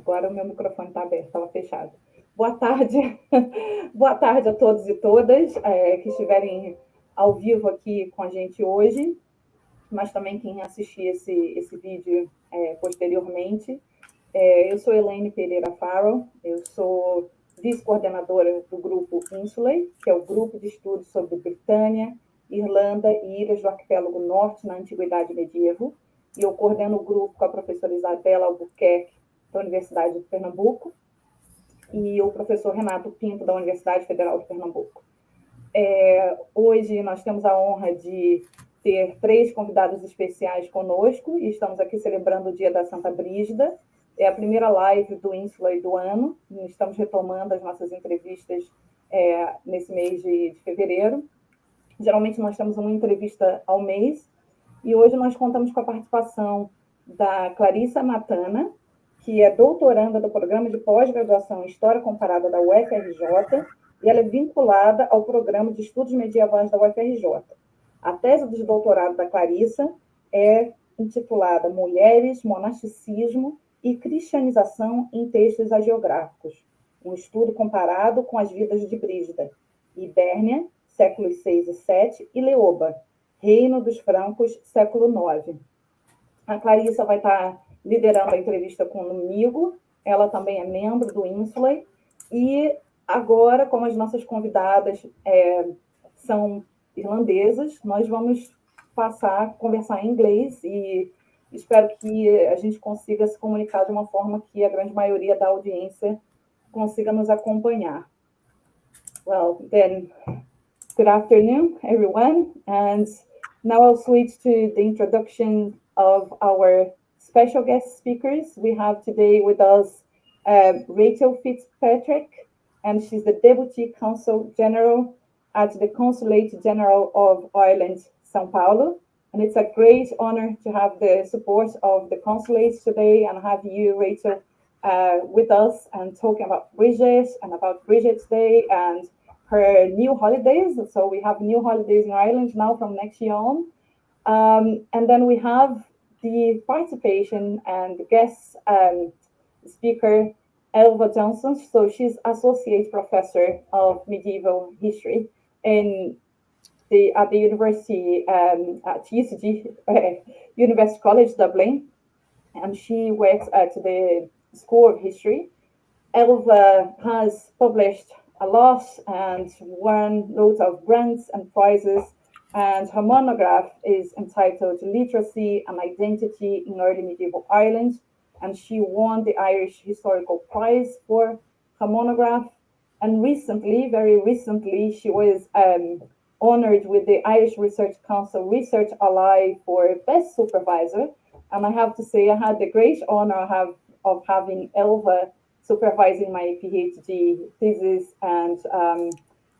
Agora o meu microfone está aberto, estava fechado. Boa tarde, boa tarde a todos e todas que estiverem ao vivo aqui com a gente hoje, mas também quem assistir esse vídeo posteriormente. Eu sou Elaine Pereira Farrell, eu sou vice-coordenadora do grupo Insulay, que é o grupo de estudos sobre Britânia, Irlanda e Ilhas do Arquipélago Norte na Antiguidade Medieval, e eu coordeno o grupo com a professora Isabela Albuquerque, da Universidade de Pernambuco, e o professor Renato Pinto, da Universidade Federal de Pernambuco. Hoje nós temos a honra de ter 3 convidados especiais conosco, e estamos aqui celebrando o Dia da Santa Brígida. É a primeira live do Insulay do ano, e estamos retomando as nossas entrevistas nesse mês de fevereiro. Geralmente nós temos uma entrevista ao mês, e hoje nós contamos com a participação da Clarissa Matana, que é doutoranda do Programa de Pós-Graduação em História Comparada da UFRJ, e ela é vinculada ao Programa de Estudos Medievais da UFRJ. A tese de doutorado da Clarissa é intitulada Mulheres, Monasticismo e Cristianização em Textos Hagiográficos, um estudo comparado com as vidas de Brígida, Ibérnia, séculos 6 e 7, e Leoba, Reino dos Francos, século 9. A Clarissa vai estar liderando a entrevista comigo, ela também é membro do Insulay, e agora, como as nossas convidadas são irlandesas, nós vamos passar a conversar em inglês, e espero que a gente consiga se comunicar de uma forma que a grande maioria da audiência consiga nos acompanhar. Well, then, good afternoon, everyone, and now I'll switch to the introduction of our special guest speakers. We have today with us Rachel Fitzpatrick, and she's the Deputy Consul General at the Consulate General of Ireland, São Paulo. And it's a great honor to have the support of the consulates today and have you, Rachel, with us and talking about Bridget and about Bridget's Day and her new holidays. So we have new holidays in Ireland now from next year on. And then we have the participation and the guest speaker, Elva Johnston. So she's Associate Professor of Medieval History at the University, at UCG, University College Dublin, and she works at the School of History. Elva has published a lot and won loads of grants and prizes, and her monograph is entitled Literacy and Identity in Early Medieval Ireland, and she won the Irish Historical Prize for her monograph. And recently, very recently, she was honored with the Irish Research Council Research Ally for Best Supervisor. And I have to say, I had the great honor of having Elva supervising my PhD thesis, and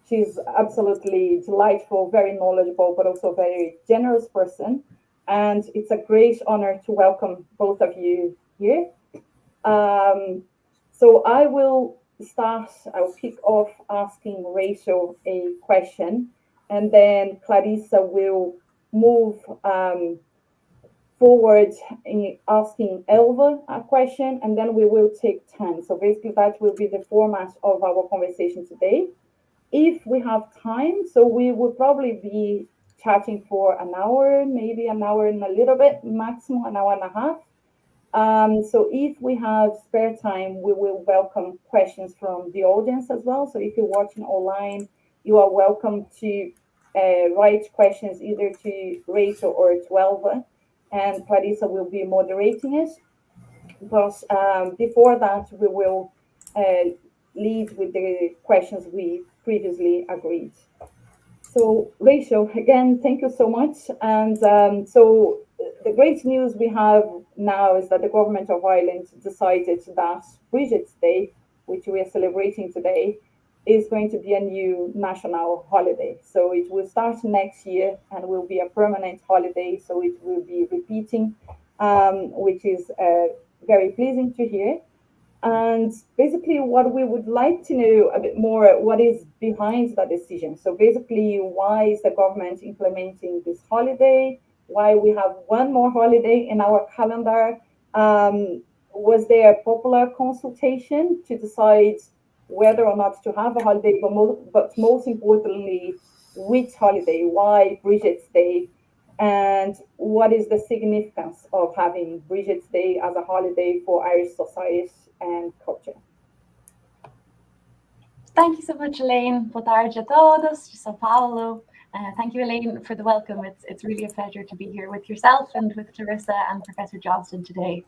she's absolutely delightful, very knowledgeable, but also very generous person. And it's a great honor to welcome both of you here. So I'll kick off asking Rachel a question, and then Clarissa will move forward in asking Elva a question, and then we will take 10. So basically that will be the format of our conversation today. If we have time, so we will probably be chatting for an hour, maybe an hour and a little bit, maximum an hour and a half. So if we have spare time, we will welcome questions from the audience as well. So if you're watching online, you are welcome to write questions either to Rachel or to Elva, and Clarissa will be moderating it. But before that, we will lead with the questions we previously agreed. So Rachel, again, thank you so much. And so the great news we have now is that the government of Ireland decided that Bridget's Day, which we are celebrating today, is going to be a new national holiday. So it will start next year and will be a permanent holiday. So it will be repeating, which is very pleasing to hear. And basically what we would like to know a bit more, what is behind that decision. So basically, why is the government implementing this holiday? Why we have one more holiday in our calendar? was there a popular consultation to decide whether or not to have a holiday, but most importantly, which holiday, why Brígida's Day, and what is the significance of having Brígida's Day as a holiday for Irish society and culture? Thank you so much, Elaine. Boa tarde a todos, de São Paulo. Thank you, Elaine, for the welcome. It's really a pleasure to be here with yourself and with Clarissa and Professor Johnston today.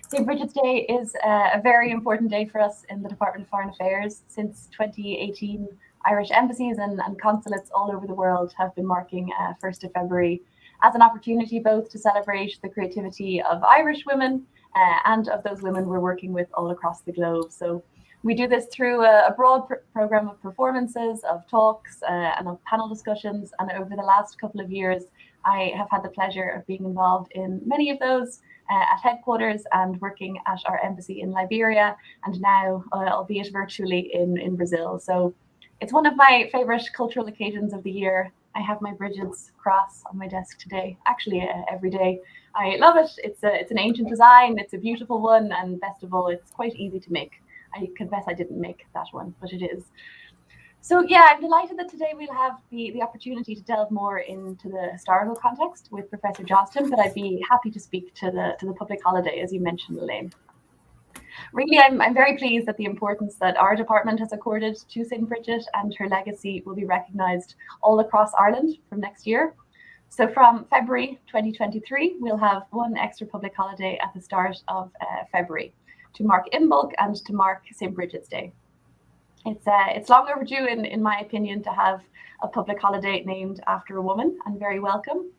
St. Brígida's Day is a very important day for us in the Department of Foreign Affairs. Since 2018, Irish embassies and consulates all over the world have been marking 1st of February as an opportunity both to celebrate the creativity of Irish women and of those women we're working with all across the globe. So we do this through a broad program of performances, of talks, and of panel discussions. And over the last couple of years, I have had the pleasure of being involved in many of those at headquarters and working at our embassy in Liberia, and now, albeit virtually, in Brazil. So it's one of my favorite cultural occasions of the year. I have my Brígida's cross on my desk today, actually every day. I love it. It's an ancient design. It's a beautiful one, and best of all, it's quite easy to make. I confess I didn't make that one, but it is. So yeah, I'm delighted that today we'll have the opportunity to delve more into the historical context with Professor Johnston, but I'd be happy to speak to the public holiday, as you mentioned, Elaine. Really, I'm very pleased that the importance that our department has accorded to St. Brígida and her legacy will be recognised all across Ireland from next year. So from February 2023, we'll have one extra public holiday at the start of February to mark Imbolc and to mark St. Brígida's Day. It's long overdue, in my opinion, to have a public holiday named after a woman, and very welcome.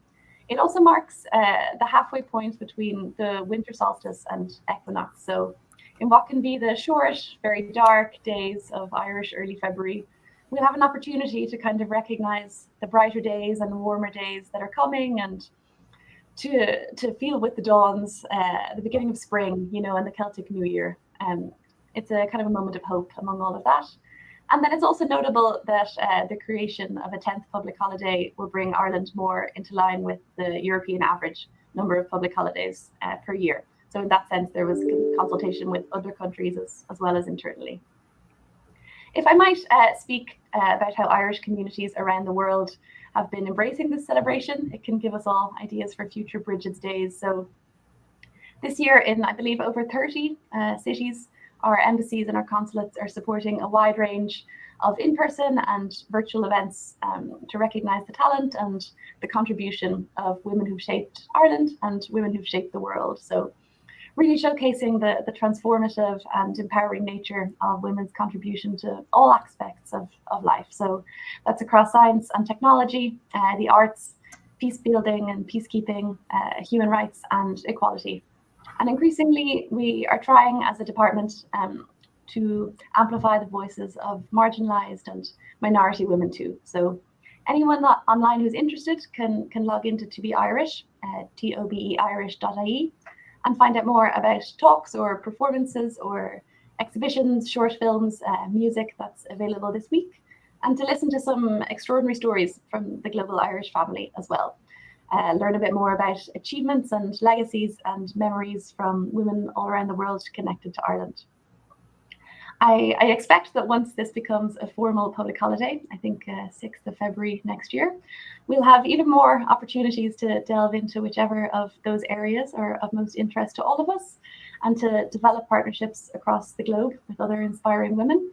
It also marks the halfway point between the winter solstice and equinox. So in what can be the short, very dark days of Irish early February, we'll have an opportunity to kind of recognise the brighter days and warmer days that are coming, and to feel with the dawns, the beginning of spring, and the Celtic New Year. It's a kind of a moment of hope among all of that. And then it's also notable that the creation of a 10th public holiday will bring Ireland more into line with the European average number of public holidays per year. So in that sense, there was consultation with other countries as well as internally. If I might speak about how Irish communities around the world have been embracing this celebration, it can give us all ideas for future Brígida's Days. So this year, in I believe over 30 cities, our embassies and our consulates are supporting a wide range of in-person and virtual events to recognise the talent and the contribution of women who've shaped Ireland and women who've shaped the world. So really showcasing the transformative and empowering nature of women's contribution to all aspects of life. So that's across science and technology, the arts, peace building and peacekeeping, human rights and equality. And increasingly, we are trying as a department to amplify the voices of marginalized and minority women too. So anyone online who's interested can log into To Be Irish, tobeirish.ie, and find out more about talks or performances or exhibitions, short films, music that's available this week, and to listen to some extraordinary stories from the global Irish family as well. Learn a bit more about achievements and legacies and memories from women all around the world connected to Ireland. I expect that once this becomes a formal public holiday, I think 6th of February next year, we'll have even more opportunities to delve into whichever of those areas are of most interest to all of us, and to develop partnerships across the globe with other inspiring women.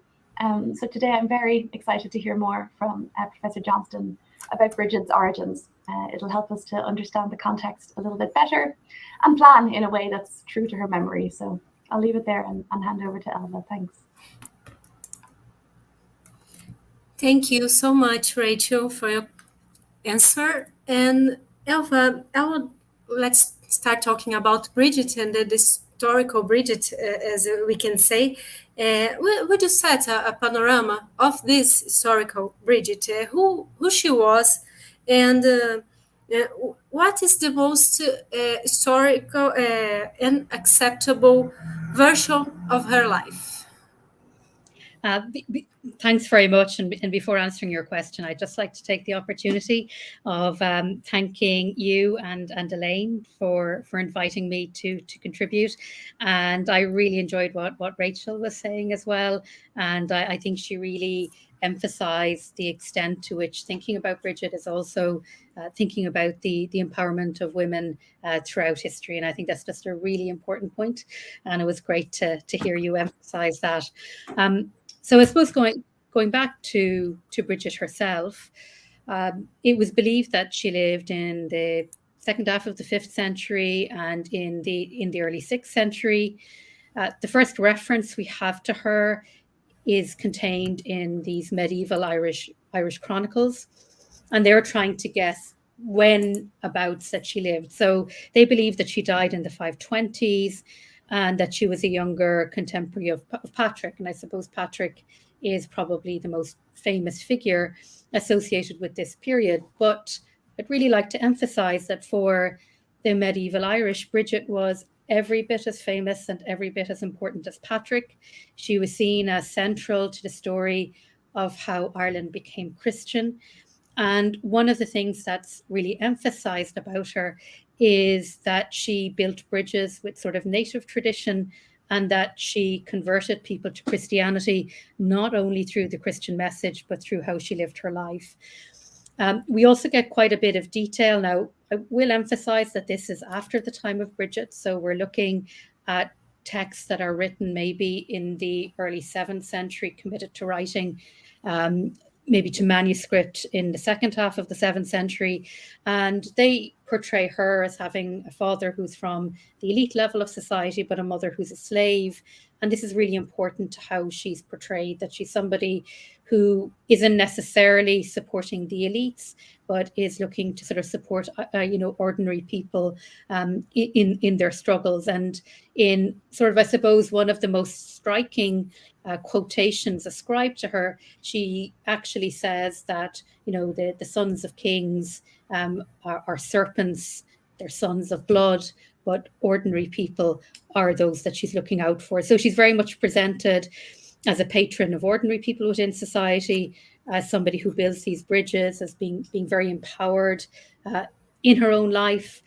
So today I'm very excited to hear more from Professor Johnston about Brígida's origins. It'll help us to understand the context a little bit better and plan in a way that's true to her memory. So I'll leave it there and hand over to Elva. Thanks. Thank you so much, Rachel, for your answer. And Elva, let's start talking about Brígida and the historical Brígida, as we can say. Would you set a panorama of this historical Brígida, who she was, and what is the most historical and acceptable version of her life? Thanks very much. And before answering your question, I'd just like to take the opportunity of thanking you and Elaine for inviting me to contribute. And I really enjoyed what Rachel was saying as well. And I think she really emphasized the extent to which thinking about Bridget is also thinking about the empowerment of women throughout history. And I think that's just a really important point. And it was great to hear you emphasize that. So I suppose going back to Bridget herself, it was believed that she lived in the second half of the 5th century and in the early 6th century. The first reference we have to her is contained in these medieval Irish chronicles, and they're trying to guess whenabouts that she lived. So they believe that she died in the 520s and that she was a younger contemporary of Patrick. And I suppose Patrick is probably the most famous figure associated with this period. But I'd really like to emphasize that for the medieval Irish, Bridget was every bit as famous and every bit as important as Patrick. She was seen as central to the story of how Ireland became Christian. And one of the things that's really emphasized about her is that she built bridges with sort of native tradition, and that she converted people to Christianity, not only through the Christian message, but through how she lived her life. We also get quite a bit of detail. Now, I will emphasize that this is after the time of Bridget. So we're looking at texts that are written maybe in the early 7th century, committed to writing, maybe to manuscript in the second half of the 7th century. And they portray her as having a father who's from the elite level of society, but a mother who's a slave. And this is really important to how she's portrayed, that she's somebody who isn't necessarily supporting the elites, but is looking to sort of support, ordinary people in their struggles. And in sort of, I suppose, one of the most striking quotations ascribed to her, she actually says that, the sons of kings are serpents, they're sons of blood, but ordinary people are those that she's looking out for. So she's very much presented as a patron of ordinary people within society, as somebody who builds these bridges, as being very empowered in her own life.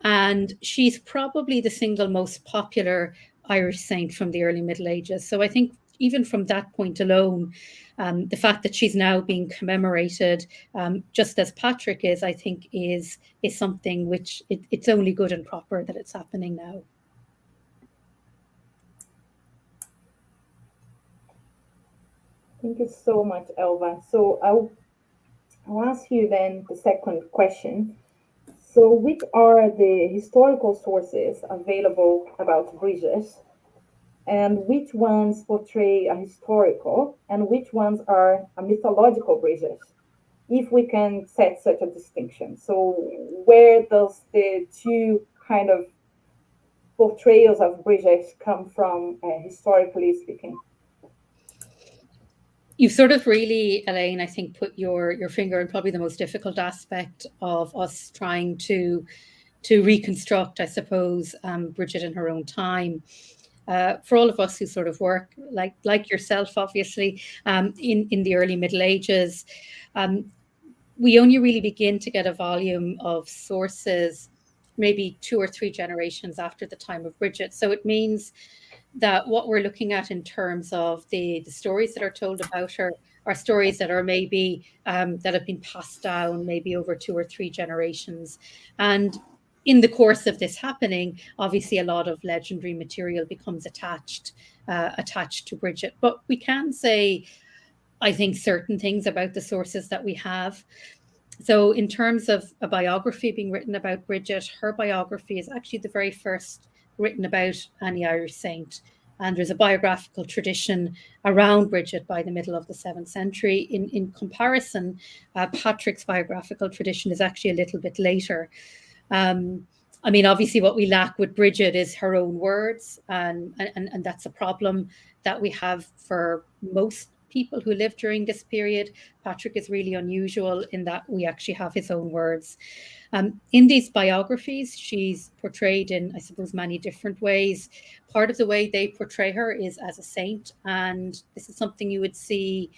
And she's probably the single most popular Irish saint from the early Middle Ages. So I think even from that point alone, the fact that she's now being commemorated just as Patrick is, I think is something which it's only good and proper that it's happening now. Thank you so much, Elva. So I'll ask you then the second question. So which are the historical sources available about Bridget, and which ones portray a historical and which ones are a mythological Bridget, if we can set such a distinction? So where does the two kind of portrayals of Bridget come from, historically speaking? You've sort of really, Elaine, I think, put your finger on probably the most difficult aspect of us trying to reconstruct, I suppose, Bridget in her own time. For all of us who sort of work like yourself, obviously, in the early Middle Ages, we only really begin to get a volume of sources maybe 2 or 3 generations after the time of Bridget. So it means that what we're looking at in terms of the stories that are told about her are stories that are maybe that have been passed down maybe over 2 or 3 generations. And in the course of this happening, obviously a lot of legendary material becomes attached to Bridget. But we can say, I think, certain things about the sources that we have. So in terms of a biography being written about Bridget, her biography is actually the very first written about any Irish saint. And there's a biographical tradition around Bridget by the middle of the 7th century. In comparison, Patrick's biographical tradition is actually a little bit later. I mean, obviously what we lack with Bridget is her own words, and that's a problem that we have for most people who lived during this period. Patrick is really unusual in that we actually have his own words. In these biographies, she's portrayed in, I suppose, many different ways. Part of the way they portray her is as a saint, and this is something you would see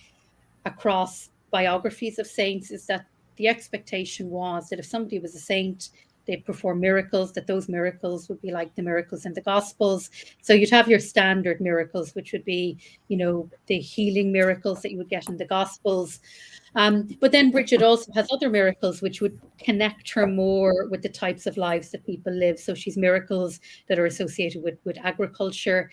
across biographies of saints, is that the expectation was that if somebody was a saint, they'd perform miracles, that those miracles would be like the miracles in the Gospels. So you'd have your standard miracles, which would be, the healing miracles that you would get in the Gospels. But then Bridget also has other miracles which would connect her more with the types of lives that people live. So she's miracles that are associated with agriculture.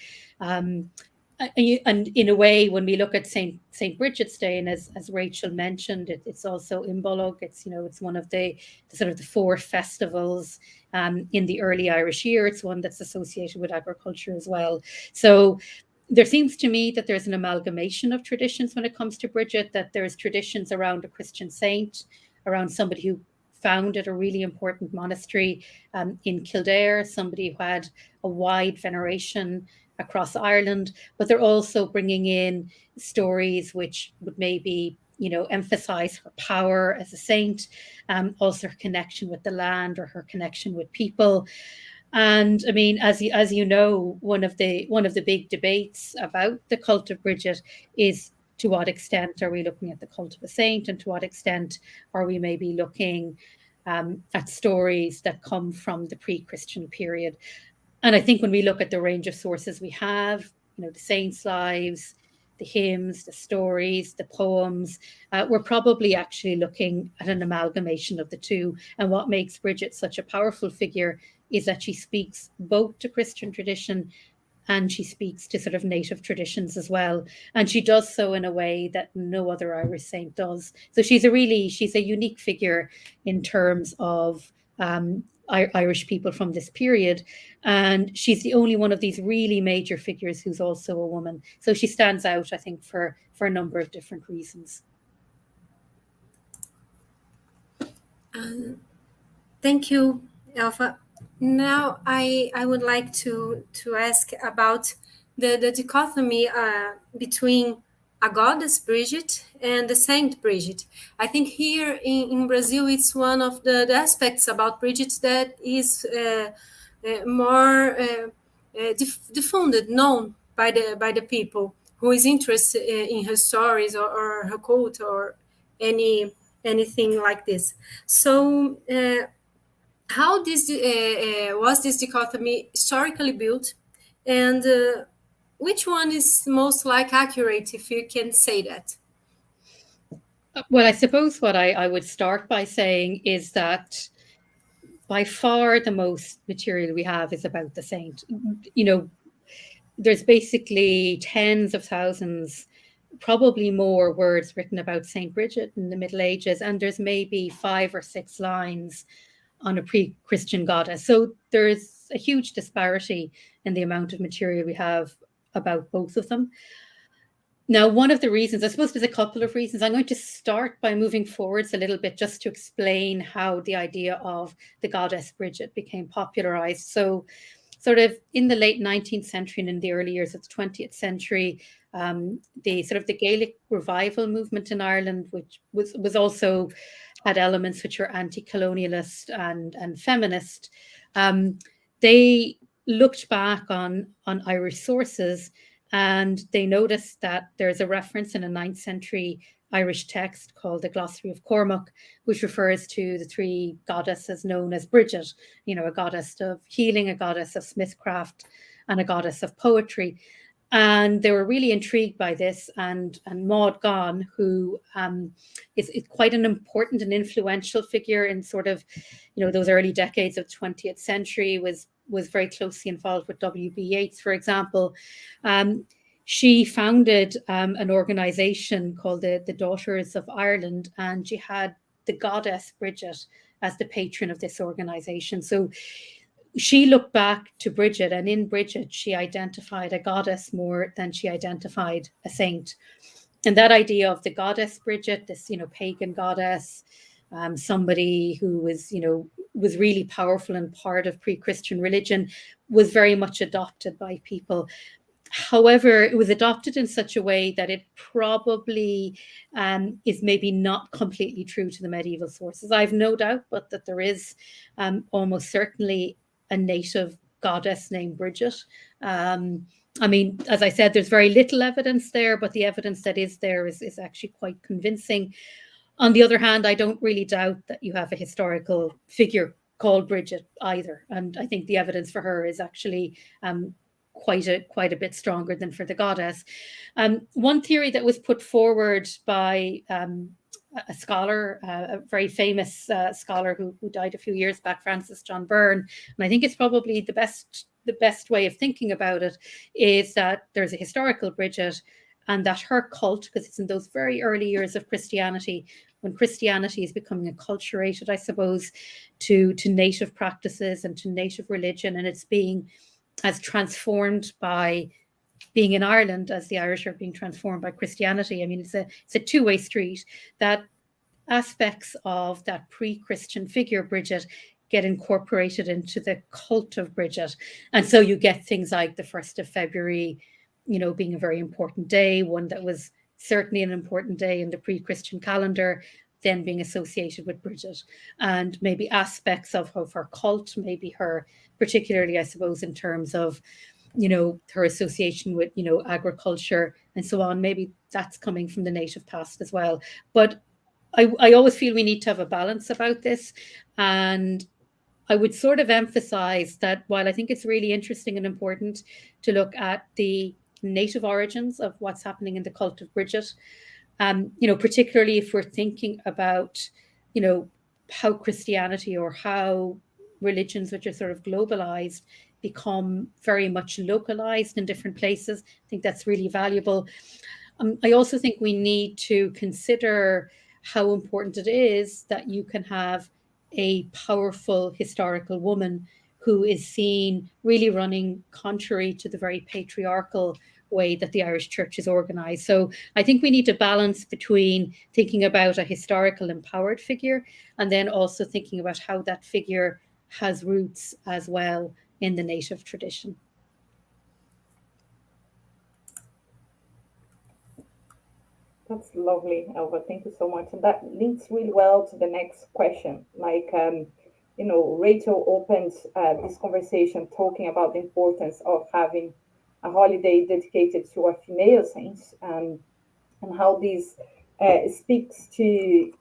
And in a way, when we look at Saint Bridget's Day, and as Rachel mentioned, it's also Imbolug. It's it's one of the sort of the 4 festivals in the early Irish year. It's one that's associated with agriculture as well. So there seems to me that there's an amalgamation of traditions when it comes to Bridget, that there's traditions around a Christian saint, around somebody who founded a really important monastery in Kildare, somebody who had a wide veneration across Ireland, but they're also bringing in stories which would maybe, emphasize her power as a saint, also her connection with the land or her connection with people. And I mean, as you know, one of the big debates about the cult of Bridget is, to what extent are we looking at the cult of a saint, and to what extent are we maybe looking at stories that come from the pre-Christian period. And I think when we look at the range of sources we have, the saints' lives, the hymns, the stories, the poems, we're probably actually looking at an amalgamation of the two. And what makes Bridget such a powerful figure is that she speaks both to Christian tradition and she speaks to sort of native traditions as well. And she does so in a way that no other Irish saint does. So she's a unique figure in terms of Irish people from this period. And she's the only one of these really major figures who's also a woman. So she stands out, I think, for a number of different reasons. Thank you, Elva. Now I would like to ask about the dichotomy between a goddess Bridget and the Saint Bridget. I think here in Brazil, it's one of the aspects about Bridget that is more diffused, known by the people who is interested in her stories or her cult or anything like this. So how was this dichotomy historically built, and which one is most accurate, if you can say that? Well, I suppose what I would start by saying is that by far the most material we have is about the saint. There's basically tens of thousands, probably more words written about Saint Bridget in the Middle Ages, and there's maybe 5 or 6 lines on a pre-Christian goddess. So there's a huge disparity in the amount of material we have about both of them. Now, one of the reasons, I suppose there's a couple of reasons. I'm going to start by moving forwards a little bit just to explain how the idea of the goddess Bridget became popularized. So sort of in the late 19th century and in the early years of the 20th century, the Gaelic revival movement in Ireland, which was also had elements which were anti-colonialist and feminist, they looked back on Irish sources, and they noticed that there's a reference in a 9th century Irish text called the Glossary of Cormac, which refers to the 3 goddesses known as Bridget, a goddess of healing, a goddess of smithcraft, and a goddess of poetry. And they were really intrigued by this. And Maud Gonne, who is quite an important and influential figure in sort of, those early decades of the 20th century, was very closely involved with W.B. Yeats, for example. She founded an organization called the Daughters of Ireland, and she had the goddess Bridget as the patron of this organization. So she looked back to Bridget, and in Bridget, she identified a goddess more than she identified a saint. And that idea of the goddess Bridget, this, pagan goddess, somebody who was really powerful and part of pre-Christian religion, was very much adopted by people. However, it was adopted in such a way that it probably is maybe not completely true to the medieval sources. I have no doubt, but that there is almost certainly a native goddess named Bridget. I mean, as I said, there's very little evidence there, but the evidence that is there is actually quite convincing. On the other hand, I don't really doubt that you have a historical figure called Bridget either. And I think the evidence for her is actually quite a bit stronger than for the goddess. One theory that was put forward by a scholar, a very famous scholar who died a few years back, Francis John Byrne, and I think it's probably the best way of thinking about it, is that there's a historical Bridget, and that her cult, because it's in those very early years of Christianity, when Christianity is becoming acculturated, I suppose, to native practices and to native religion, and it's being as transformed by being in Ireland as the Irish are being transformed by Christianity. I mean, it's a two-way street, that aspects of that pre-Christian figure, Bridget, get incorporated into the cult of Bridget. And so you get things like the 1st of February, being a very important day, one that was certainly an important day in the pre-Christian calendar, then being associated with Bridget, and maybe aspects of her cult, maybe her, particularly, I suppose, in terms of, her association with, agriculture and so on. Maybe that's coming from the native past as well. But I always feel we need to have a balance about this. And I would sort of emphasize that while I think it's really interesting and important to look at the native origins of what's happening in the cult of Bridget, particularly if we're thinking about, how Christianity or how religions which are sort of globalized become very much localized in different places. I think that's really valuable. I also think we need to consider how important it is that you can have a powerful historical woman who is seen really running contrary to the very patriarchal way that the Irish Church is organized. So I think we need to balance between thinking about a historical empowered figure and then also thinking about how that figure has roots as well in the native tradition. That's lovely, Elva. Thank you so much. And that links really well to the next question. Rachel opened this conversation talking about the importance of having a holiday dedicated to a female saint, and how this speaks to,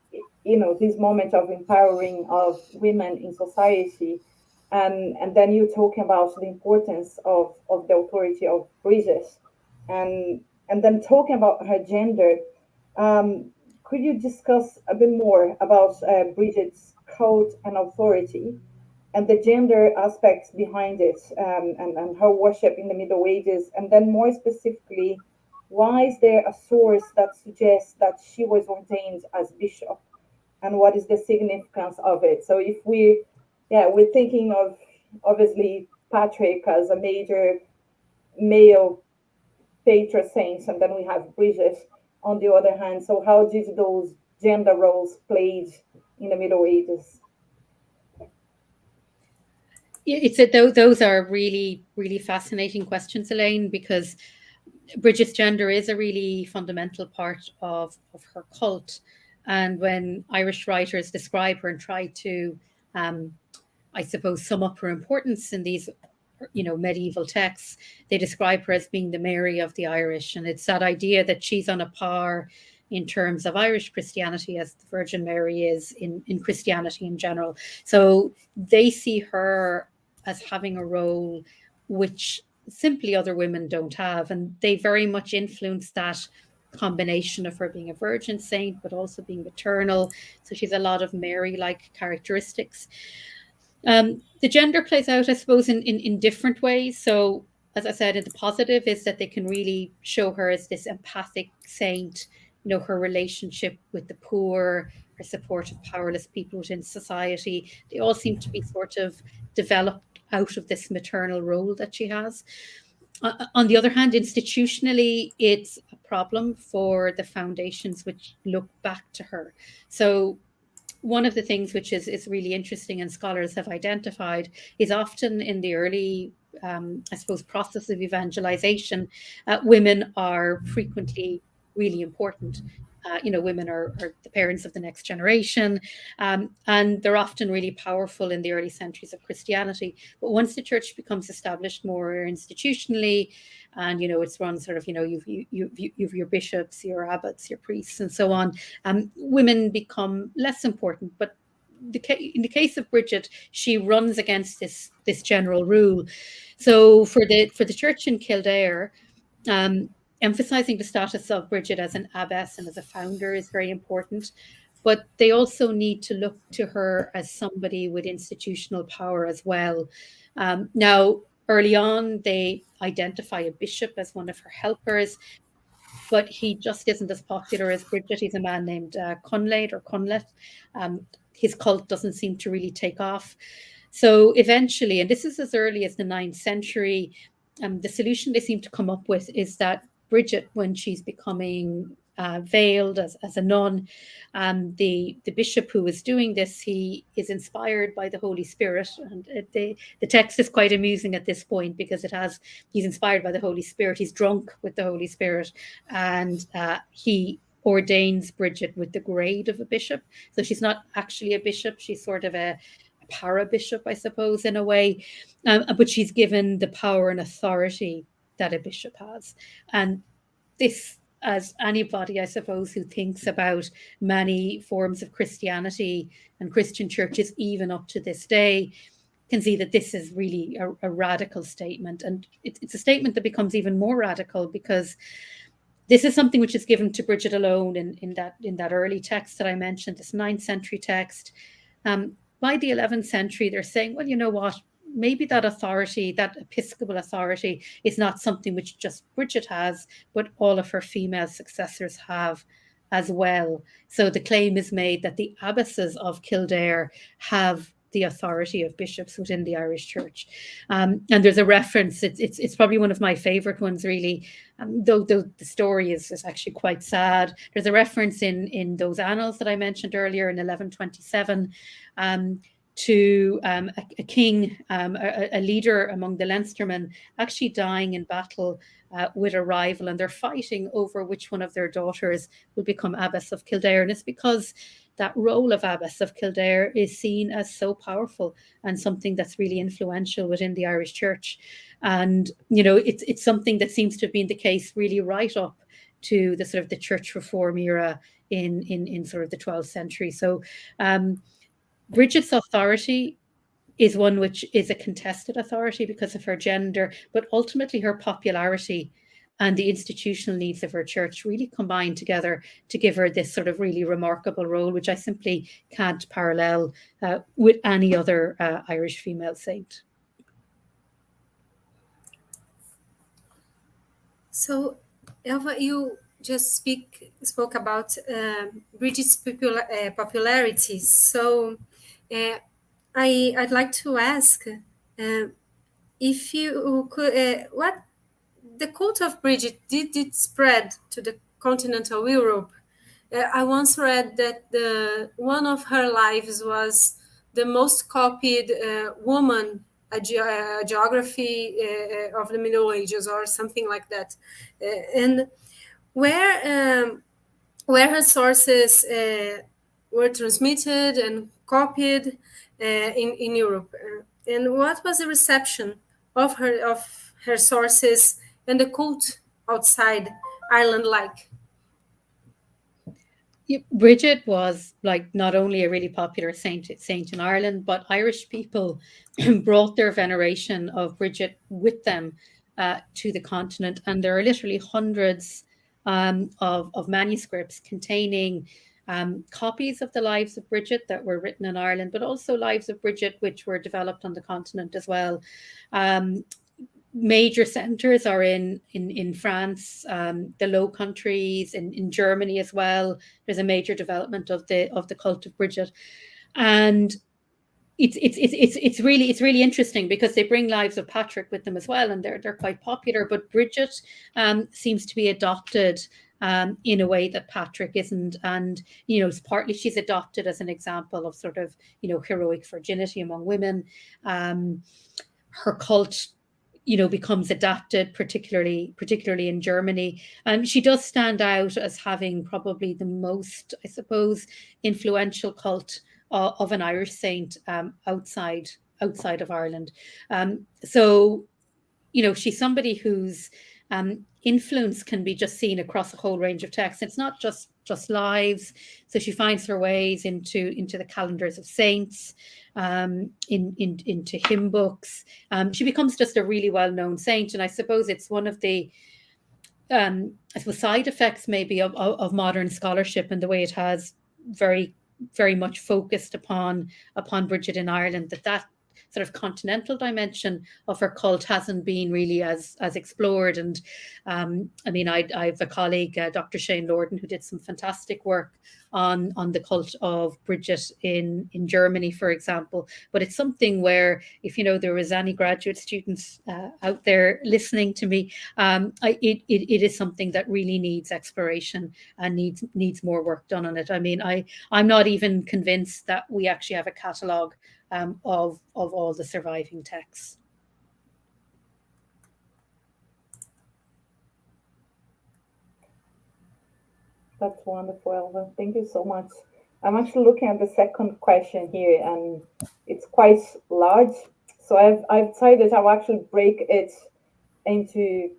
this moment of empowering of women in society. And then you're talking about the importance of the authority of Bridget, and then talking about her gender. Could you discuss a bit more about Bridget's cult and authority and the gender aspects behind it, and her worship in the Middle Ages? And then more specifically, why is there a source that suggests that she was ordained as bishop? And what is the significance of it? So if we're thinking of, obviously, Patrick as a major male patron saint, and then we have Bridget on the other hand. So how did those gender roles played in the Middle Ages? Those are really, really fascinating questions, Elaine, because Bridget's gender is a really fundamental part of her cult. And when Irish writers describe her and try to, I suppose, sum up her importance in these, medieval texts, they describe her as being the Mary of the Irish. And it's that idea that she's on a par in terms of Irish Christianity as the Virgin Mary is in Christianity in general. So they see her as having a role which simply other women don't have. And they very much influence that combination of her being a virgin saint, but also being maternal. So she's a lot of Mary-like characteristics. The gender plays out, I suppose, in different ways. So, as I said, in the positive is that they can really show her as this empathic saint, her relationship with the poor, her support of powerless people within society. They all seem to be sort of developed out of this maternal role that she has. On the other hand, institutionally, it's a problem for the foundations which look back to her. So one of the things which is really interesting and scholars have identified is often in the early, I suppose, process of evangelization, women are frequently really important. Women are the parents of the next generation, and they're often really powerful in the early centuries of Christianity. But once the church becomes established more institutionally, and it's run sort of, you've your bishops, your abbots, your priests, and so on, women become less important. But in the case of Bridget, she runs against this general rule. So for the church in Kildare, emphasizing the status of Bridget as an abbess and as a founder is very important, but they also need to look to her as somebody with institutional power as well. Now, early on, they identify a bishop as one of her helpers, but he just isn't as popular as Bridget. He's a man named Cunlet. His cult doesn't seem to really take off. So eventually, and this is as early as the 9th century, the solution they seem to come up with is that Bridget, when she's becoming veiled as a nun, the bishop who is doing this, he is inspired by the Holy Spirit. And the text is quite amusing at this point because he's inspired by the Holy Spirit. He's drunk with the Holy Spirit, and he ordains Bridget with the grade of a bishop. So she's not actually a bishop. She's sort of a para-bishop, I suppose, in a way. But she's given the power and authority that a bishop has. And this, as anybody, I suppose, who thinks about many forms of Christianity and Christian churches, even up to this day, can see that this is really a radical statement. And it's a statement that becomes even more radical because this is something which is given to Bridget alone in that early text that I mentioned, this 9th century text. By the 11th century, they're saying, well, you know what? Maybe that authority, that episcopal authority, is not something which just Bridget has, but all of her female successors have as well. So the claim is made that the abbesses of Kildare have the authority of bishops within the Irish Church. And there's a reference, it's probably one of my favorite ones, really, though the story is actually quite sad. There's a reference in those annals that I mentioned earlier in 1127, to a king, a leader among the Leinstermen, actually dying in battle with a rival, and they're fighting over which one of their daughters will become abbess of Kildare. And it's because that role of abbess of Kildare is seen as so powerful and something that's really influential within the Irish Church. And it's something that seems to have been the case really right up to the sort of the Church Reform era in sort of the 12th century. So Bridget's authority is one which is a contested authority because of her gender, but ultimately her popularity and the institutional needs of her church really combine together to give her this sort of really remarkable role, which I simply can't parallel with any other Irish female saint. So, Elva, you just spoke about Bridget's popularity. So I'd like to ask if you could, what the cult of Bridget, did it spread to the continental Europe? I once read that one of her lives was the most copied woman, a geography of the Middle Ages or something like that, and where her sources were transmitted and copied in Europe, and what was the reception of her sources and the cult outside Ireland like? Bridget was not only a really popular saint in Ireland, but Irish people brought their veneration of Bridget with them to the continent. And there are literally hundreds of manuscripts containing copies of the lives of Bridget that were written in Ireland, but also lives of Bridget which were developed on the continent as well. Major centers are in France, the Low Countries, in Germany as well. There's a major development of the cult of Bridget, and it's really interesting because they bring lives of Patrick with them as well, and they're quite popular. But Bridget seems to be adopted in a way that Patrick isn't. And, it's partly she's adopted as an example of sort of, heroic virginity among women. Her cult, becomes adapted, particularly in Germany. She does stand out as having probably the most, I suppose, influential cult of an Irish saint outside of Ireland. So, she's somebody whose influence can be just seen across a whole range of texts. It's not just lives. So she finds her ways into the calendars of saints, into hymn books. She becomes just a really well-known saint, and I suppose it's one of the side effects maybe of modern scholarship and the way it has very, very much focused upon Bridget in Ireland, that sort of continental dimension of her cult hasn't been really as explored. And I have a colleague, Dr. Shane Lorden, who did some fantastic work on the cult of Bridget in Germany, for example. But it's something where, if there was any graduate students out there listening to me, it is something that really needs exploration and needs more work done on it. I'm not even convinced that we actually have a catalogue of all the surviving texts. That's wonderful, Elva. Thank you so much. I'm actually looking at the second question here, and it's quite large. So I've decided I'll actually break it into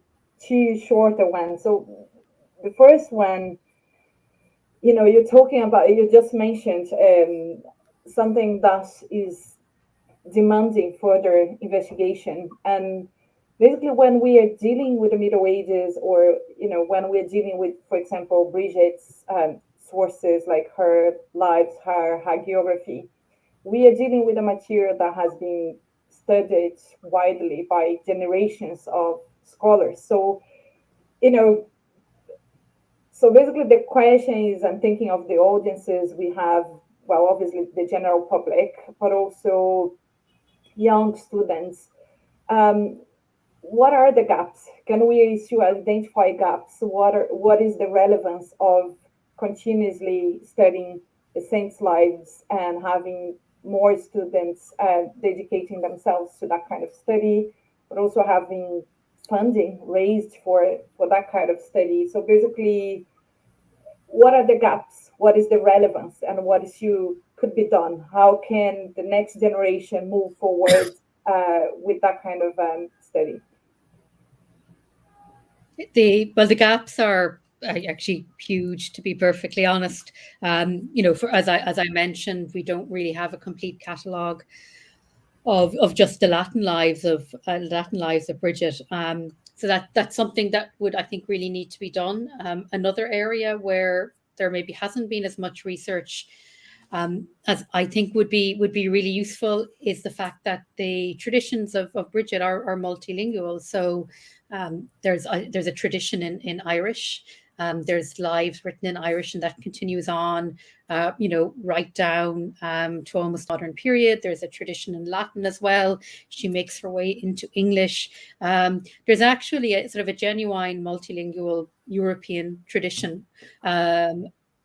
two shorter ones. So the first one, you're talking about, you just mentioned something that is demanding further investigation. And basically, when we are dealing with the Middle Ages, or when we're dealing with, for example, Bridget's sources, like her lives, her hagiography, we are dealing with a material that has been studied widely by generations of scholars. So, so basically the question is, I'm thinking of the audiences we have, well, obviously the general public, but also young students. What are the gaps? Can we still identify gaps? What is the relevance of continuously studying the saints' lives and having more students dedicating themselves to that kind of study, but also having funding raised for that kind of study? So basically, what are the gaps? What is the relevance, and what could be done? How can the next generation move forward with that kind of study? The gaps are actually huge, to be perfectly honest. As I mentioned, we don't really have a complete catalogue of just the Latin lives of Bridget. So that's something that would, I think, really need to be done. Another area where there maybe hasn't been as much research as I think would be really useful is the fact that the traditions of Bridget are multilingual. So there's a tradition in Irish. There's lives written in Irish, and that continues on, right down to almost modern period. There's a tradition in Latin as well. She makes her way into English. There's actually a sort of a genuine multilingual European tradition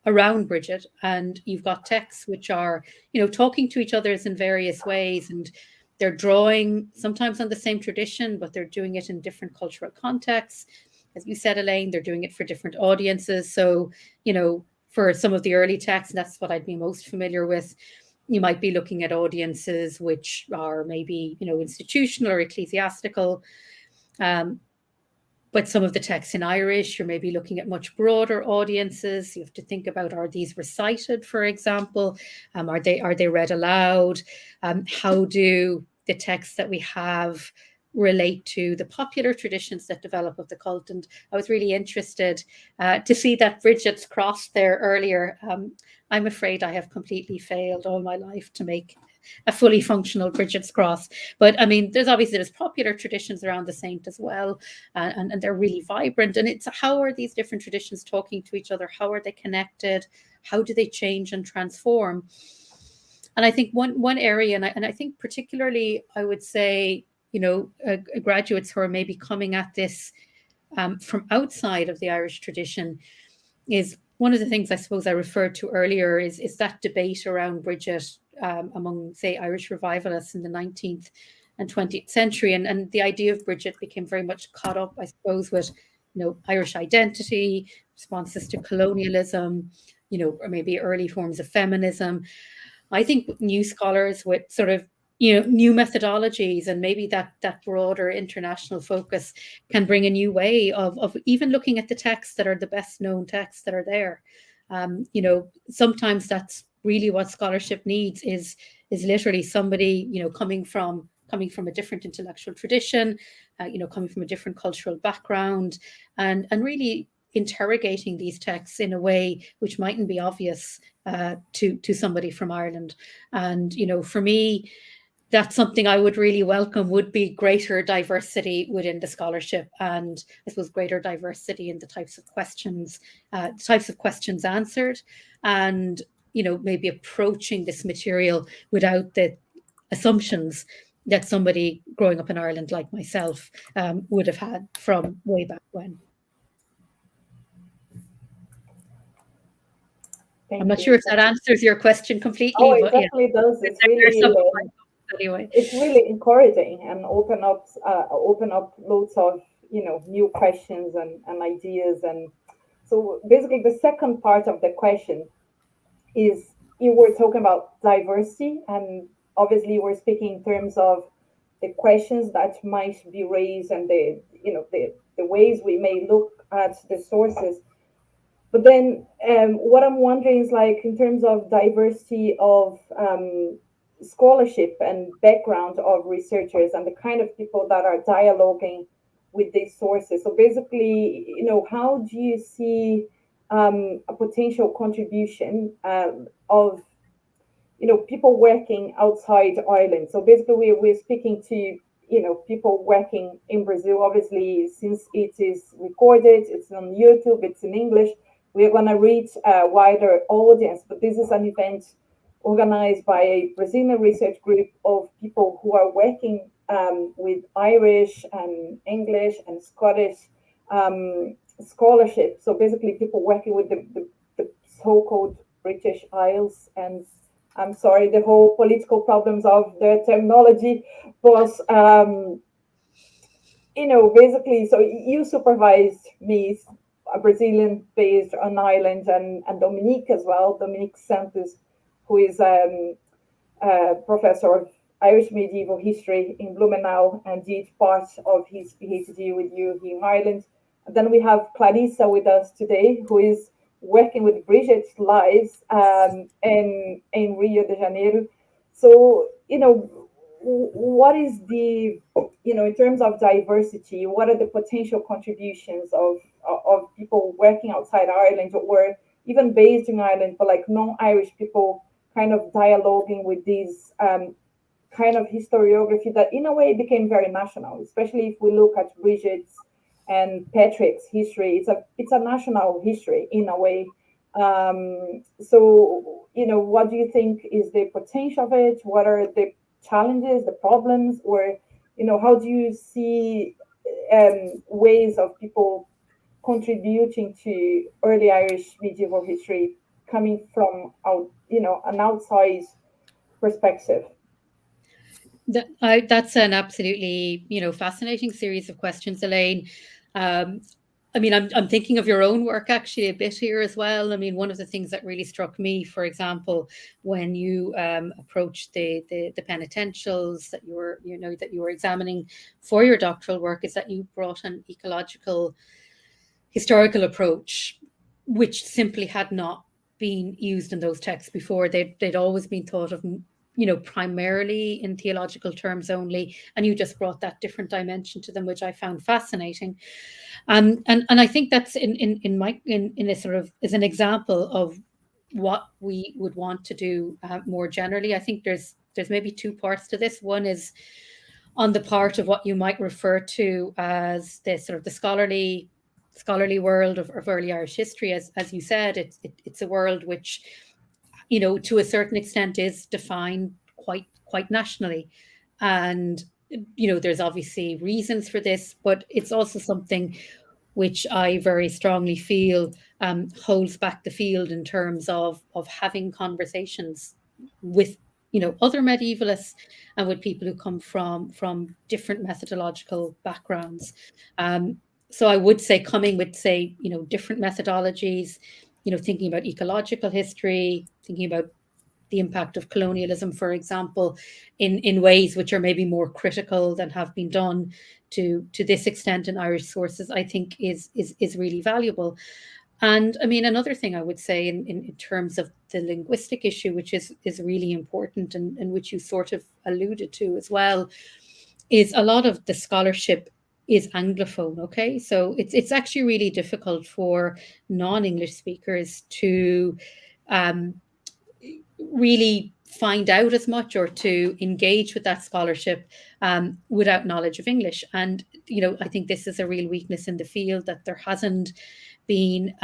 around Bridget, and you've got texts which are, talking to each other in various ways, and they're drawing sometimes on the same tradition, but they're doing it in different cultural contexts. As you said, Elaine, they're doing it for different audiences. So, for some of the early texts, that's what I'd be most familiar with. You might be looking at audiences which are maybe, institutional or ecclesiastical. But some of the texts in Irish, you're maybe looking at much broader audiences. You have to think about, are these recited, for example? Are they read aloud? How do the texts that we have relate to the popular traditions that develop of the cult? And I was really interested to see that Bridget's cross there earlier. I'm afraid I have completely failed all my life to make a fully functional Bridget's cross. But there's popular traditions around the saint as well, and they're really vibrant. And it's, how are these different traditions talking to each other? How are they connected? How do they change and transform? And I think one area, and I think particularly, I would say, graduates who are maybe coming at this from outside of the Irish tradition, is one of the things I suppose I referred to earlier is that debate around Bridget among, say, Irish revivalists in the 19th and 20th century. And the idea of Bridget became very much caught up, I suppose, with, Irish identity, responses to colonialism, or maybe early forms of feminism. I think new scholars with sort of, new methodologies and maybe that broader international focus can bring a new way of even looking at the texts that are the best known texts that are there. Sometimes that's really what scholarship needs is literally somebody, coming from a different intellectual tradition, coming from a different cultural background, and really interrogating these texts in a way which mightn't be obvious to somebody from Ireland. And for me, that's something I would really welcome, would be greater diversity within the scholarship, and I suppose greater diversity in the types of questions answered, and maybe approaching this material without the assumptions that somebody growing up in Ireland like myself would have had from way back when. I'm not sure if that answers your question completely. Oh, it definitely does. It's really, anyway, it's really encouraging and open up loads of new questions and ideas. And so basically, the second part of the question is, you were talking about diversity, and obviously we're speaking in terms of the questions that might be raised and the ways we may look at the sources. But then what I'm wondering is, like, in terms of diversity of scholarship and background of researchers and the kind of people that are dialoguing with these sources. So basically, how do you see a potential contribution of people working outside Ireland? So basically, we're speaking to people working in Brazil. Obviously, since it is recorded, it's on YouTube, it's in English, we're going to reach a wider audience. But this is an event organized by a Brazilian research group of people who are working with Irish and English and Scottish scholarship. So basically, people working with the so-called British Isles, and I'm sorry, the whole political problems of the terminology, but basically, so you supervised me, a Brazilian based on Ireland, and Dominique as well, Dominique Santos, who is professor of Irish medieval history in Blumenau and did part of his PhD with you here in Ireland. And then we have Clarissa with us today, who is working with Bridget's lives in Rio de Janeiro. So, what is the, in terms of diversity, what are the potential contributions of people working outside Ireland, or even based in Ireland, but like non-Irish people kind of dialoguing with these kind of historiography that in a way became very national, especially if we look at Bridget's and Patrick's history. It's a national history in a way. So, what do you think is the potential of it? What are the challenges, the problems, or, how do you see ways of people contributing to early Irish medieval history coming from an outside perspective? That's an absolutely fascinating series of questions, Elaine. I'm thinking of your own work actually a bit here as well. I mean, one of the things that really struck me, for example, when you approached the penitentials that you were examining for your doctoral work, is that you brought an ecological historical approach, which simply had not been used in those texts before. They'd always been thought of primarily in theological terms only, and you just brought that different dimension to them, which I found fascinating. And I think that's in a sort of is an example of what we would want to do more generally. I think there's maybe two parts to this. One is on the part of what you might refer to as the sort of the scholarly world of early Irish history. As you said, it's a world which, to a certain extent is defined quite nationally. And, there's obviously reasons for this, but it's also something which I very strongly feel holds back the field in terms of having conversations with other medievalists and with people who come from different methodological backgrounds. So I would say coming with, say, different methodologies, thinking about ecological history, thinking about the impact of colonialism, for example, in ways which are maybe more critical than have been done to this extent in Irish sources, I think is really valuable. And I mean, another thing I would say in terms of the linguistic issue, which is really important and which you sort of alluded to as well, is a lot of the scholarship is Anglophone, okay? So it's actually really difficult for non-English speakers to really find out as much or to engage with that scholarship without knowledge of English. And, I think this is a real weakness in the field, that there hasn't been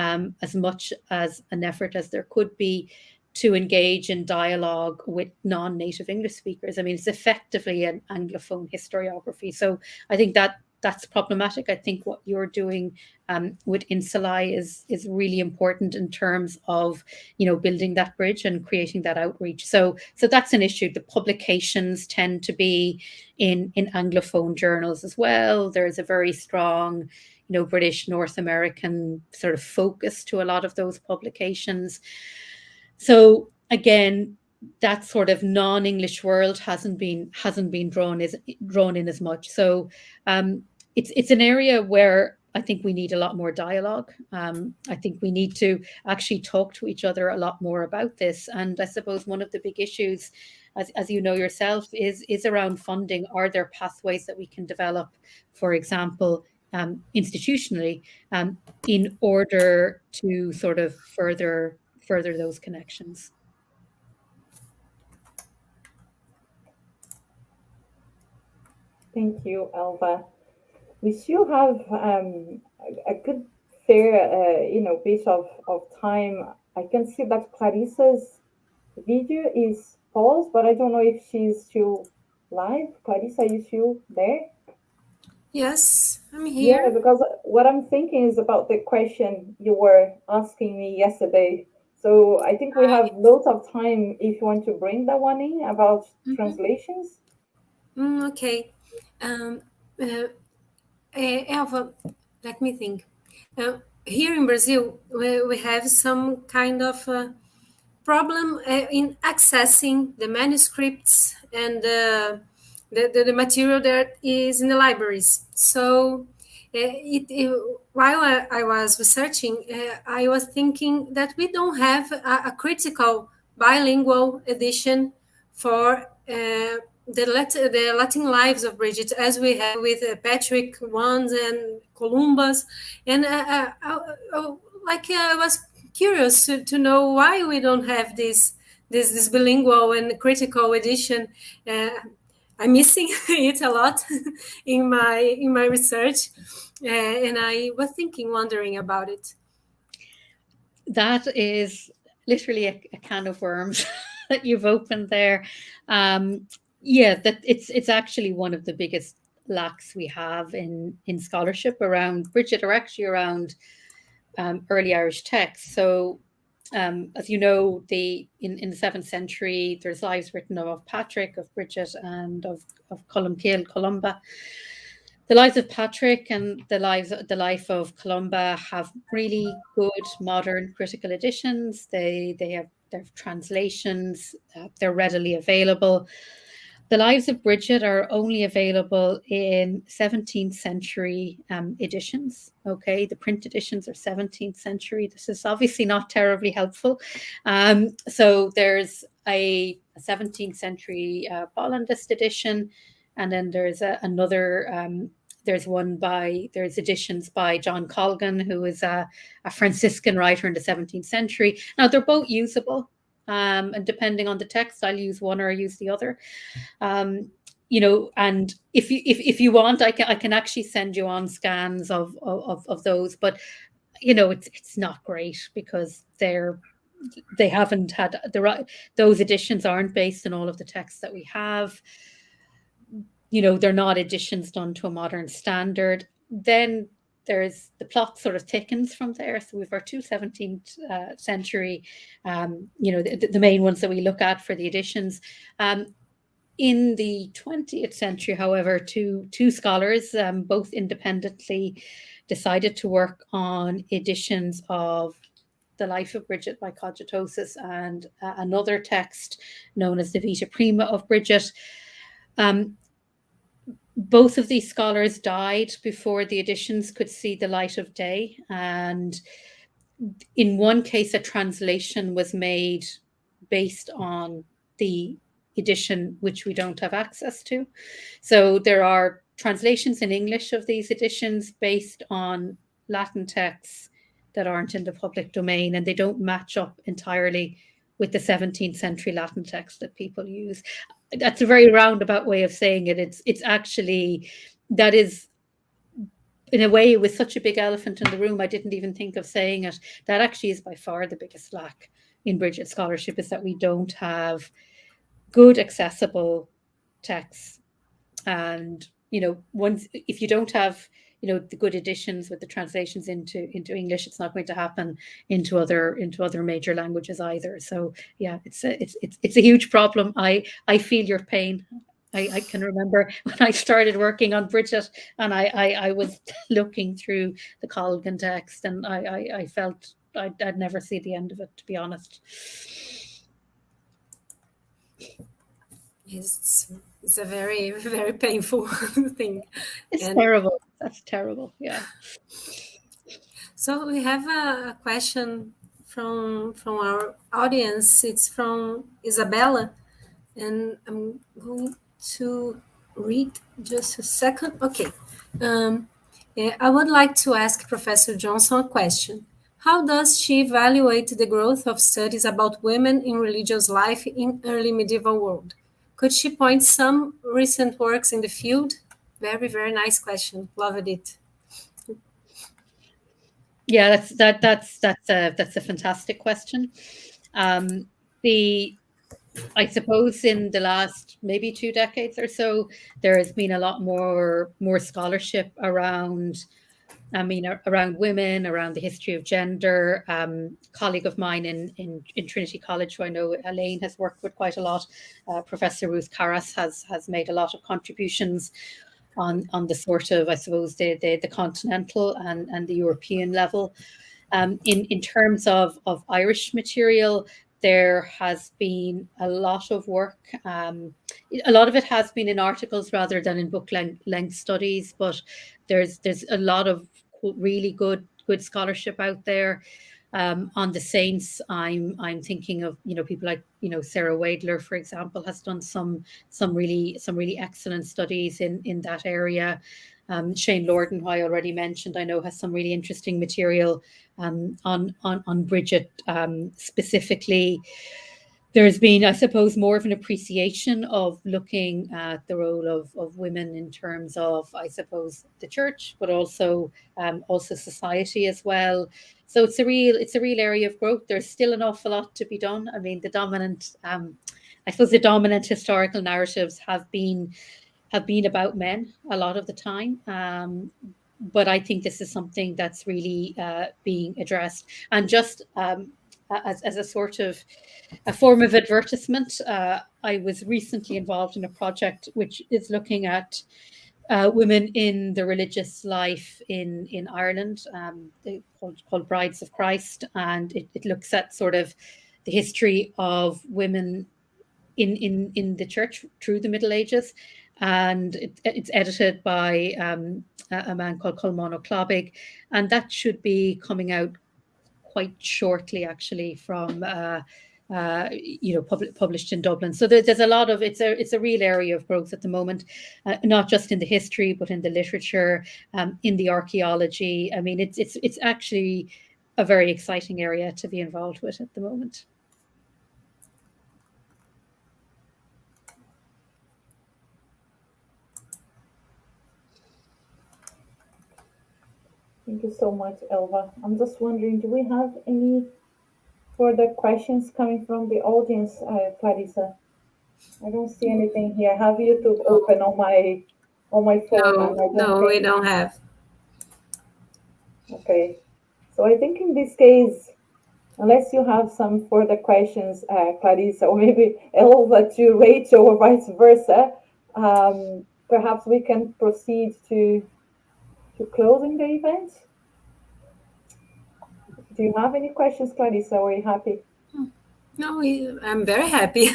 as much as an effort as there could be to engage in dialogue with non-native English speakers. I mean, it's effectively an Anglophone historiography. So I think that's problematic. I think what you're doing with Insulae is really important in terms of, building that bridge and creating that outreach. So that's an issue. The publications tend to be in Anglophone journals as well. There's a very strong, British, North American sort of focus to a lot of those publications. So again, that sort of non-English world hasn't been drawn in as much. So it's an area where I think we need a lot more dialogue. I think we need to actually talk to each other a lot more about this. And I suppose one of the big issues, as you know yourself, is around funding. Are there pathways that we can develop, for example, institutionally, in order to sort of further those connections? Thank you, Elva. We still have a good fair, bit of time. I can see that Clarissa's video is paused, but I don't know if she's still live. Clarissa, are you still there? Yes, I'm here. Yeah, because what I'm thinking is about the question you were asking me yesterday. So I think we have lots of time if you want to bring that one in about translations. Okay. Elva, let me think. Here in Brazil, we have some kind of problem in accessing the manuscripts and the material that is in the libraries. So while I was researching, I was thinking that we don't have a critical bilingual edition for the Latin lives of Bridget, as we have with Patrick ones and Columba's. And I was curious to know why we don't have this bilingual and critical edition. I'm missing it a lot in my research, and I was wondering about it. That is literally a can of worms that you've opened there. That it's actually one of the biggest lacks we have in scholarship around Bridget, or actually around early Irish texts. So as you know, in the 7th century, there's lives written of Patrick, of Bridget, and of Columba. The lives of Patrick and the life of Columba have really good modern critical editions. They have their translations. They're readily available. The lives of Bridget are only available in 17th century editions. Okay, the print editions are 17th century. This is obviously not terribly helpful. So there's a 17th century Bollandist edition, and then there's another. There's editions by John Colgan, who is a Franciscan writer in the 17th century. Now they're both usable. And depending on the text, I'll use one or use the other. And if you want, I can actually send you on scans of those. But it's not great because they haven't had the right. Those editions aren't based on all of the texts that we have. They're not editions done to a modern standard. Then the plot sort of thickens from there. So we've our two 17th century, the main ones that we look at for the editions. In the 20th century, however, two scholars, both independently, decided to work on editions of The Life of Bridget by Cogitosus and another text known as the Vita Prima of Bridget. Both of these scholars died before the editions could see the light of day. And in one case, a translation was made based on the edition which we don't have access to. So there are translations in English of these editions based on Latin texts that aren't in the public domain, and they don't match up entirely with the 17th century Latin text that people use. That's a very roundabout way of saying it. It's actually, that is, in a way, it was such a big elephant in the room, I didn't even think of saying it. That actually is by far the biggest lack in Bridget scholarship, is that we don't have good accessible texts. And once, if you don't have the good editions with the translations into English, it's not going to happen into other major languages either. So yeah, it's a huge problem. I feel your pain. I can remember when I started working on Bridget, and I was looking through the Colgan text, and I felt I'd never see the end of it, to be honest. It's a very, very painful thing. It's terrible. That's terrible. Yeah. So we have a question from our audience. It's from Isabella, and I'm going to read just a second. Okay. I would like to ask Professor Johnston a question. How does she evaluate the growth of studies about women in religious life in early medieval world? Could she point some recent works in the field? Very, very nice question. Loved it. Yeah, that's a fantastic question. I suppose in the last maybe 2 decades or so, there has been a lot more scholarship around women, around the history of gender. Colleague of mine in Trinity College, who I know Elaine has worked with quite a lot, Professor Ruth Carras has made a lot of contributions on the sort of, I suppose, the continental and the European level. In terms of Irish material, there has been a lot of work. A lot of it has been in articles rather than in book length studies, but there's a lot of really good scholarship out there. On the saints, I'm thinking of people like Sarah Wadler, for example, has done some really excellent studies in that area. Shane Lorden, who I already mentioned, I know has some really interesting material on Bridget specifically. There's been, I suppose, more of an appreciation of looking at the role of women in terms of, I suppose, the church, but also society as well. So it's a real area of growth. There's still an awful lot to be done. I mean, the dominant historical narratives have been about men a lot of the time. But I think this is something that's really being addressed. And just as a sort of a form of advertisement, I was recently involved in a project which is looking at women in the religious life in Ireland, called Brides of Christ, and it looks at sort of the history of women in the church through the Middle Ages. And it's edited by a man called Colman O'Clobbig, and that should be coming out quite shortly, actually, from published in Dublin. So there's a lot of it's a real area of growth at the moment, not just in the history, but in the literature, in the archaeology. I mean, it's actually a very exciting area to be involved with at the moment. Thank you so much, Elva. I'm just wondering, do we have any further questions coming from the audience, Clarissa? I don't see anything here. I have YouTube open on my phone. No, we don't have. Okay. So I think in this case, unless you have some further questions, Clarissa, or maybe Elva to Rachel or vice versa, perhaps we can proceed to closing the event. Do you have any questions, Clarissa, or are you happy? No, I'm very happy.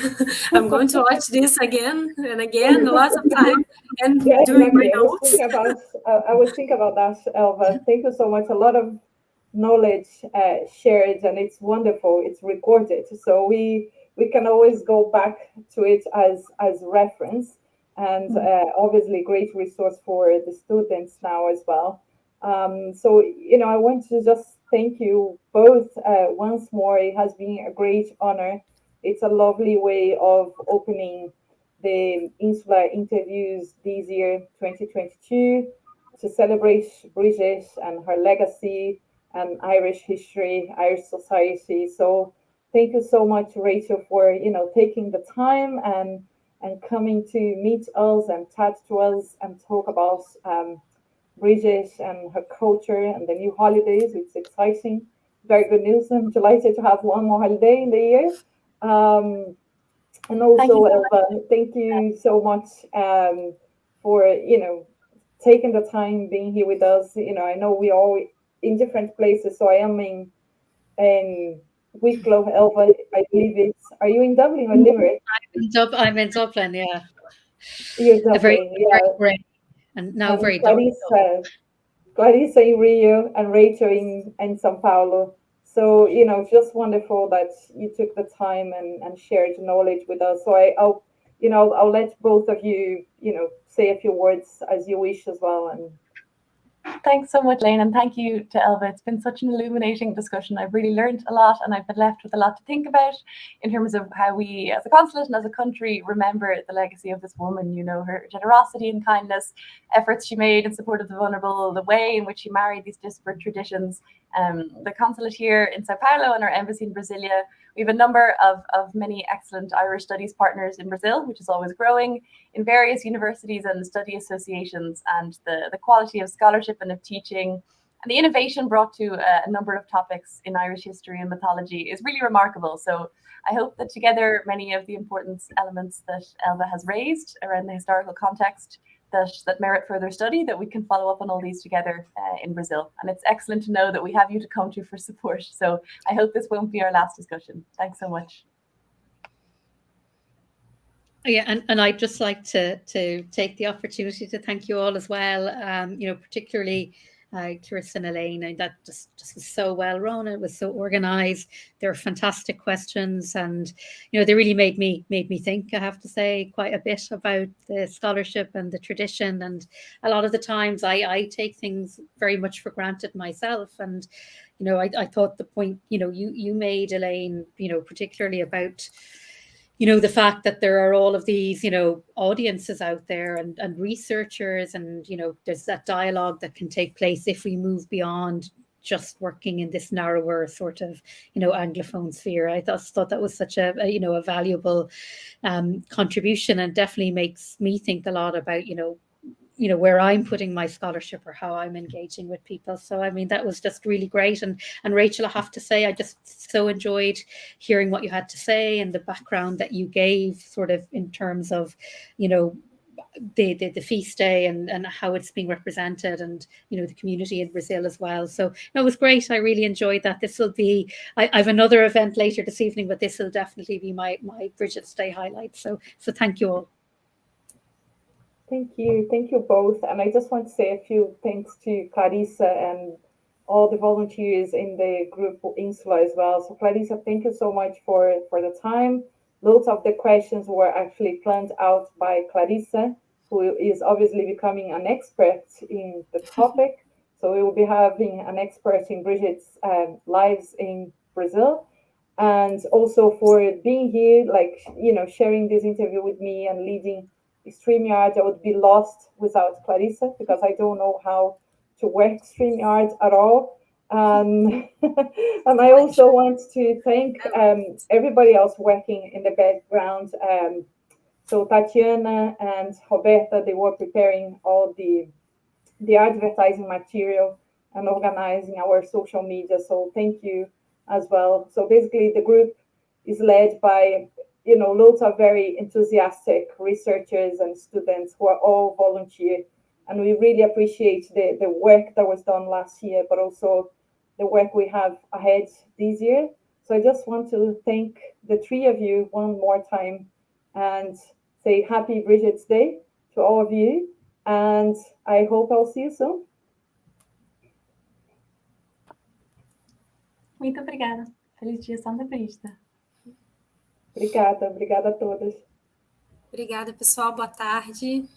I'm going to watch this again and again, lots of time, and Yeah, doing my exactly. notes. I was thinking about that, Elva. Thank you so much. A lot of knowledge shared, and it's wonderful. It's recorded, so we can always go back to it as reference, and obviously great resource for the students now as well. So I want to just thank you both once more. It has been a great honor. It's a lovely way of opening the Insular interviews this year, 2022, to celebrate Brígida and her legacy and Irish history, Irish society. So thank you so much, Rachel, for taking the time and coming to meet us and chat to us and talk about Brígida and her culture and the new holidays. It's exciting, very good news. I'm delighted to have one more holiday in the year. And also, Elva, thank you so much for taking the time being here with us. I know we are in different places, so I am in Wicklow, Elva. I believe it's. Are you in Dublin or Limerick? I'm in Dublin, yeah. You're A very, Dublin, yeah. very great and now And very dark. Clarissa in Rio and Rachel in São Paulo. So, just wonderful that you took the time and shared knowledge with us. So I'll let both of you, say a few words as you wish as well. And thanks so much, Lane, and thank you to Elva. It's been such an illuminating discussion. I've really learned a lot, and I've been left with a lot to think about in terms of how we, as a consulate and as a country, remember the legacy of this woman. Her generosity and kindness, efforts she made in support of the vulnerable, the way in which she married these disparate traditions. The consulate here in Sao Paulo and our embassy in Brasilia, we have a number of many excellent Irish studies partners in Brazil, which is always growing, in various universities and study associations, and the quality of scholarship and of teaching and the innovation brought to a number of topics in Irish history and mythology is really remarkable. So I hope that together many of the important elements that Elva has raised around the historical context that merit further study, that we can follow up on all these together in Brazil. And it's excellent to know that we have you to come to for support. So I hope this won't be our last discussion. Thanks so much. Yeah, and I'd just like to take the opportunity to thank you all as well. Particularly Clarissa and Elaine, and that just was so well run. It was so organized. There were fantastic questions, and they really made me think. I have to say quite a bit about the scholarship and the tradition. And a lot of the times I take things very much for granted myself. And I thought the point you made, Elaine, particularly about the fact that there are all of these, audiences out there and researchers, and, there's that dialogue that can take place if we move beyond just working in this narrower sort of, Anglophone sphere. I thought that was such a valuable contribution, and definitely makes me think a lot about, where I'm putting my scholarship or how I'm engaging with people. So, I mean, that was just really great. And Rachel, I have to say, I just so enjoyed hearing what you had to say and the background that you gave sort of in terms of, the feast day and how it's being represented, and the community in Brazil as well. So it was great. I really enjoyed that. This will be I have another event later this evening, but this will definitely be my Bridget's Day highlight. So thank you all. Thank you both. And I just want to say a few thanks to Clarissa and all the volunteers in the group Insula as well. So Clarissa, thank you so much for the time. Lots of the questions were actually planned out by Clarissa, who is obviously becoming an expert in the topic. So we will be having an expert in Bridget's lives in Brazil. And also for being here, sharing this interview with me and leading StreamYard. I would be lost without Clarissa because I don't know how to work StreamYard at all. And I also want to thank everybody else working in the background. So Tatiana and Roberta, they were preparing all the advertising material and organizing our social media. So thank you as well. So basically the group is led by, loads of very enthusiastic researchers and students who are all volunteer. And we really appreciate the work that was done last year, but also the work we have ahead this year. So I just want to thank the three of you one more time and say happy Bridget's Day to all of you. And I hope I'll see you soon. Muito obrigada. Feliz dia Santa Brígida. Obrigada a todas. Obrigada, pessoal. Boa tarde.